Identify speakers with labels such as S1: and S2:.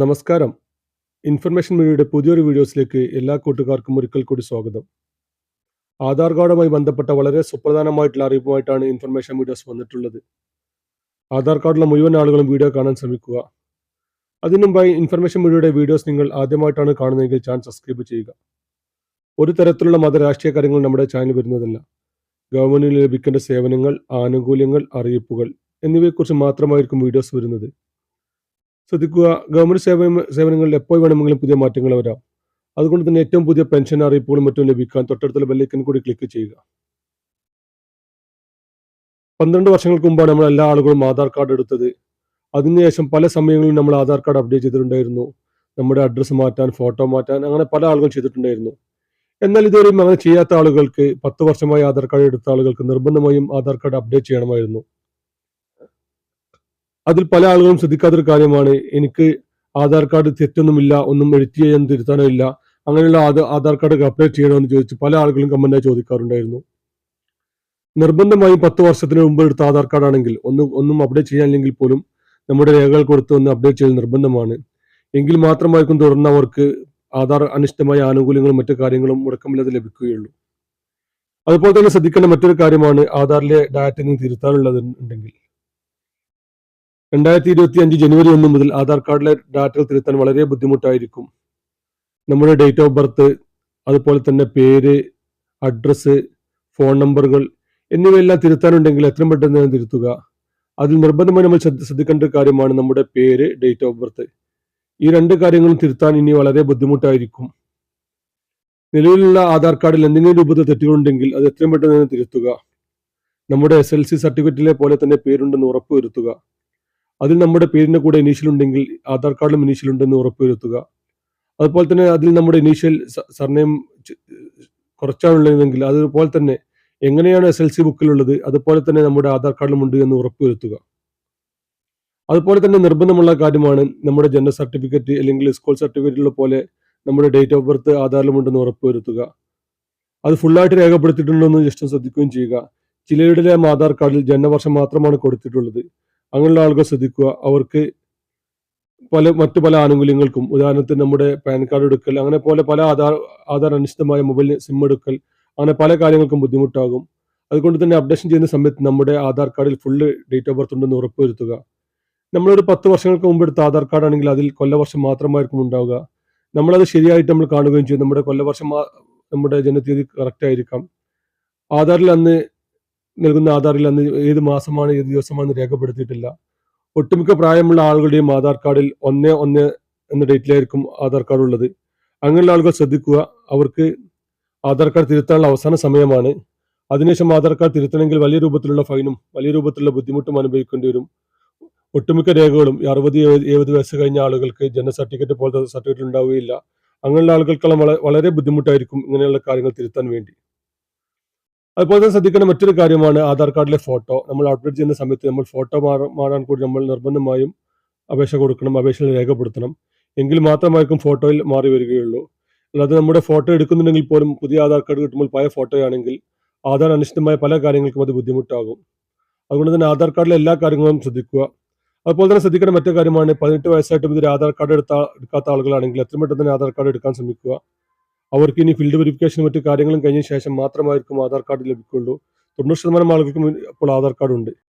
S1: നമസ്കാരം. ഇൻഫർമേഷൻ മീഡിയയുടെ പുതിയൊരു വീഡിയോസിലേക്ക് എല്ലാ കൂട്ടുകാർക്കും ഒരിക്കൽ കൂടി സ്വാഗതം. ആധാർ കാർഡുമായി ബന്ധപ്പെട്ട വളരെ സുപ്രധാനമായിട്ടുള്ള അറിയിപ്പുമായിട്ടാണ് ഇൻഫർമേഷൻ വീഡിയോസ് വന്നിട്ടുള്ളത്. ആധാർ കാർഡുള്ള മുഴുവൻ ആളുകളും വീഡിയോ കാണാൻ ശ്രമിക്കുക. അതിനുമുമ്പായി ഇൻഫർമേഷൻ മീഡിയയുടെ വീഡിയോസ് നിങ്ങൾ ആദ്യമായിട്ടാണ് കാണുന്നതെങ്കിൽ ചാനൽ സബ്സ്ക്രൈബ് ചെയ്യുക. ഒരു തരത്തിലുള്ള മത രാഷ്ട്രീയ കാര്യങ്ങൾ നമ്മുടെ ചാനൽ വരുന്നതല്ല. ഗവൺമെന്റിന് ലഭിക്കേണ്ട സേവനങ്ങൾ, ആനുകൂല്യങ്ങൾ, അറിയിപ്പുകൾ എന്നിവയെക്കുറിച്ച് മാത്രമായിരിക്കും വീഡിയോസ് വരുന്നത്. ശ്രദ്ധിക്കുക, ഗവൺമെന്റ് സേവനങ്ങളിൽ എപ്പോൾ വേണമെങ്കിലും പുതിയ മാറ്റങ്ങൾ വരാം. അതുകൊണ്ട് തന്നെ ഏറ്റവും പുതിയ പെൻഷൻ അറിയിപ്പുകളും മറ്റും ലഭിക്കാൻ തൊട്ടടുത്തുള്ള ബെല്ലൈക്കൻ കൂടി ക്ലിക്ക് ചെയ്യുക. 12 വർഷങ്ങൾക്ക് മുമ്പാണ് നമ്മൾ എല്ലാ ആളുകളും ആധാർ കാർഡ് എടുത്തത്. അതിനുശേഷം പല സമയങ്ങളിലും നമ്മൾ ആധാർ കാർഡ് അപ്ഡേറ്റ് ചെയ്തിട്ടുണ്ടായിരുന്നു. നമ്മുടെ അഡ്രസ്സ് മാറ്റാൻ, ഫോട്ടോ മാറ്റാൻ, അങ്ങനെ പല ആളുകളും ചെയ്തിട്ടുണ്ടായിരുന്നു. എന്നാൽ ഇതുവരെയും അങ്ങനെ ചെയ്യാത്ത ആളുകൾക്ക്, 10 വർഷമായി ആധാർ കാർഡ് എടുത്ത ആളുകൾക്ക് നിർബന്ധമായും ആധാർ കാർഡ് അപ്ഡേറ്റ് ചെയ്യണമായിരുന്നു. അതിൽ പല ആളുകളും ശ്രദ്ധിക്കാത്തൊരു കാര്യമാണ്, എനിക്ക് ആധാർ കാർഡ് തെറ്റൊന്നുമില്ല, ഒന്നും എഡിറ്റ് ചെയ്യാൻ തിരുത്താനോ ഇല്ല, അങ്ങനെയുള്ള ആധാർ കാർഡ് അപ്ഡേറ്റ് ചെയ്യണമെന്ന് ചോദിച്ച് പല ആളുകളും കമന്റായി ചോദിക്കാറുണ്ടായിരുന്നു. നിർബന്ധമായും 10 വർഷത്തിന് മുമ്പ് എടുത്ത ആധാർ കാർഡ് ആണെങ്കിൽ ഒന്നും അപ്ഡേറ്റ് ചെയ്യാനില്ലെങ്കിൽ പോലും നമ്മുടെ രേഖകൾ കൊടുത്ത് ഒന്ന് അപ്ഡേറ്റ് ചെയ്യൽ നിർബന്ധമാണ്. എങ്കിൽ മാത്രമായിരിക്കും തുടർന്ന് അവർക്ക് ആധാർ അനിഷ്ടമായ ആനുകൂല്യങ്ങളും മറ്റു കാര്യങ്ങളും മുടക്കമില്ലാതെ ലഭിക്കുകയുള്ളൂ. അതുപോലെ തന്നെ ശ്രദ്ധിക്കേണ്ട മറ്റൊരു കാര്യമാണ്, ആധാറിലെ ഡാറ്റ തിരുത്താനുള്ളത് ഉണ്ടെങ്കിൽ 2025 ജനുവരി 1 മുതൽ ആധാർ കാർഡിലെ ഡാറ്റകൾ തിരുത്താൻ വളരെ ബുദ്ധിമുട്ടായിരിക്കും. നമ്മുടെ ഡേറ്റ് ഓഫ് ബർത്ത്, അതുപോലെ തന്നെ പേര്, അഡ്രസ്സ്, ഫോൺ നമ്പറുകൾ എന്നിവയെല്ലാം തിരുത്താനുണ്ടെങ്കിൽ എത്രയും പെട്ടെന്ന് തിരുത്തുക. അതിൽ നിർബന്ധമായി നമ്മൾ ശ്രദ്ധിക്കേണ്ട ഒരു കാര്യമാണ് നമ്മുടെ പേര്, ഡേറ്റ് ഓഫ് ബർത്ത്. ഈ 2 കാര്യങ്ങളും തിരുത്താൻ ഇനി വളരെ ബുദ്ധിമുട്ടായിരിക്കും. നിലവിലുള്ള ആധാർ കാർഡിൽ എന്തെങ്കിലും രൂപത്തിൽ തെറ്റുകളുണ്ടെങ്കിൽ അത് എത്രയും പെട്ടെന്ന് തിരുത്തുക. നമ്മുടെ SLC സർട്ടിഫിക്കറ്റിലെ പോലെ തന്നെ പേരുണ്ടെന്ന് ഉറപ്പുവരുത്തുക. അതിൽ നമ്മുടെ പേരിന്റെ കൂടെ ഇനീഷ്യൽ ഉണ്ടെങ്കിൽ ആധാർ കാർഡിലും ഇനീഷ്യൽ ഉണ്ടെന്ന് ഉറപ്പുവരുത്തുക. അതുപോലെ തന്നെ അതിൽ നമ്മുടെ ഇനീഷ്യൽ സർനെയിം കുറച്ചാണുള്ളതെങ്കിൽ അതുപോലെ തന്നെ എങ്ങനെയാണ് SLC ബുക്കിലുള്ളത് അതുപോലെ തന്നെ നമ്മുടെ ആധാർ കാർഡിലും ഉണ്ട് എന്ന് ഉറപ്പുവരുത്തുക. അതുപോലെ തന്നെ നിർബന്ധമുള്ള കാര്യമാണ്, നമ്മുടെ ജനന സർട്ടിഫിക്കറ്റ് അല്ലെങ്കിൽ സ്കൂൾ സർട്ടിഫിക്കറ്റിലുള്ള പോലെ നമ്മുടെ ഡേറ്റ് ഓഫ് ബർത്ത് ആധാറിലും ഉണ്ടെന്ന് ഉറപ്പുവരുത്തുക. അത് ഫുള്ളായിട്ട് രേഖപ്പെടുത്തിയിട്ടുണ്ടോ എന്ന് ജസ്റ്റ് ശ്രദ്ധിക്കുകയും ചെയ്യുക. ചിലരുടെ ആധാർ കാർഡിൽ ജനനവർഷം മാത്രമാണ് കൊടുത്തിട്ടുള്ളത്. അങ്ങനെയുള്ള ആളുകൾ ശ്രദ്ധിക്കുക. അവർക്ക് മറ്റു പല ആനുകൂല്യങ്ങൾക്കും, ഉദാഹരണത്തിന് നമ്മുടെ പാൻ കാർഡ് എടുക്കൽ, അങ്ങനെ പല ആധാർ അനിശ്ചിതമായ മൊബൈൽ സിം എടുക്കൽ, അങ്ങനെ പല കാര്യങ്ങൾക്കും ബുദ്ധിമുട്ടാകും. അതുകൊണ്ട് തന്നെ അപ്ഡേഷൻ ചെയ്യുന്ന സമയത്ത് നമ്മുടെ ആധാർ കാർഡിൽ ഫുള്ള് ഡേറ്റ് ഓഫ് ബർത്ത് ഉണ്ടെന്ന് ഉറപ്പുവരുത്തുക. നമ്മളൊരു 10 വർഷങ്ങൾക്ക് മുമ്പ് എടുത്ത ആധാർ കാർഡ് ആണെങ്കിൽ അതിൽ കൊല്ലവർഷം മാത്രമായിരിക്കും ഉണ്ടാവുക. നമ്മളത് ശരിയായിട്ട് നമ്മൾ കാണുകയും ചെയ്യും. നമ്മുടെ കൊല്ലവർഷം, നമ്മുടെ ജനതീയതി കറക്റ്റ് ആയിരിക്കാം. ആധാറിൽ അന്ന് നൽകുന്ന ആധാറിൽ അന്ന് ഏത് മാസമാണ്, ഏത് ദിവസമാണെന്ന് രേഖപ്പെടുത്തിയിട്ടില്ല. ഒട്ടുമിക്ക പ്രായമുള്ള ആളുകളുടെയും ആധാർ കാർഡിൽ 1/1 എന്ന ഡേറ്റിലായിരിക്കും ആധാർ കാർഡ് ഉള്ളത്. അങ്ങനെയുള്ള ആളുകൾ ശ്രദ്ധിക്കുക. അവർക്ക് ആധാർ കാർഡ് തിരുത്താനുള്ള അവസാന സമയമാണ്. അതിനുശേഷം ആധാർ കാർഡ് തിരുത്തണമെങ്കിൽ വലിയ രൂപത്തിലുള്ള ഫൈനും വലിയ രൂപത്തിലുള്ള ബുദ്ധിമുട്ടും അനുഭവിക്കേണ്ടി വരും. ഒട്ടുമിക്ക രേഖകളും 60-70 വയസ്സ് കഴിഞ്ഞ ആളുകൾക്ക് ജനന സർട്ടിഫിക്കറ്റ് പോലത്തെ സർട്ടിഫിക്കറ്റ് ഉണ്ടാവുകയില്ല. അങ്ങനെയുള്ള ആളുകൾക്കെല്ലാം വളരെ ബുദ്ധിമുട്ടായിരിക്കും ഇങ്ങനെയുള്ള കാര്യങ്ങൾ തിരുത്താൻ വേണ്ടി. അതുപോലെ തന്നെ ശ്രദ്ധിക്കേണ്ട മറ്റൊരു കാര്യമാണ് ആധാർ കാർഡിലെ ഫോട്ടോ. നമ്മൾ അപ്ഡേറ്റ് ചെയ്യുന്ന സമയത്ത് നമ്മൾ ഫോട്ടോ മാറാൻ കൂടി നമ്മൾ നിർബന്ധമായും അപേക്ഷ കൊടുക്കണം, അപേക്ഷയിൽ രേഖപ്പെടുത്തണം. എങ്കിൽ മാത്രമായിരിക്കും ഫോട്ടോയിൽ മാറി വരികയുള്ളൂ. അല്ലാതെ നമ്മുടെ ഫോട്ടോ എടുക്കുന്നുണ്ടെങ്കിൽ പോലും പുതിയ ആധാർ കാർഡ് കിട്ടുമ്പോൾ പഴയ ഫോട്ടോയാണെങ്കിൽ ആധാർ അനിശ്ചിതമായ പല കാര്യങ്ങൾക്കും അത് ബുദ്ധിമുട്ടാകും. അതുകൊണ്ട് തന്നെ ആധാർ കാർഡിലെ എല്ലാ കാര്യങ്ങളും ശ്രദ്ധിക്കുക. അതുപോലെ തന്നെ ശ്രദ്ധിക്കേണ്ട മറ്റൊരു കാര്യമാണ്, 18 വയസ്സായിട്ടും ഇതൊരു ആധാർ കാർഡ് എടുക്കാത്ത ആളുകളാണെങ്കിൽ എത്രയും പെട്ടെന്ന് തന്നെ ആധാർ കാർഡ് എടുക്കാൻ ശ്രമിക്കുക. അവർക്ക് ഇനി ഫീൽഡ് വെരിഫിക്കേഷനും മറ്റു കാര്യങ്ങളും കഴിഞ്ഞ ശേഷം മാത്രമായിരിക്കും ആധാർ കാർഡ് ലഭിക്കുകയുള്ളൂ. 90% ആളുകൾക്കും ഇപ്പോൾ ആധാർ കാർഡ് ഉണ്ട്.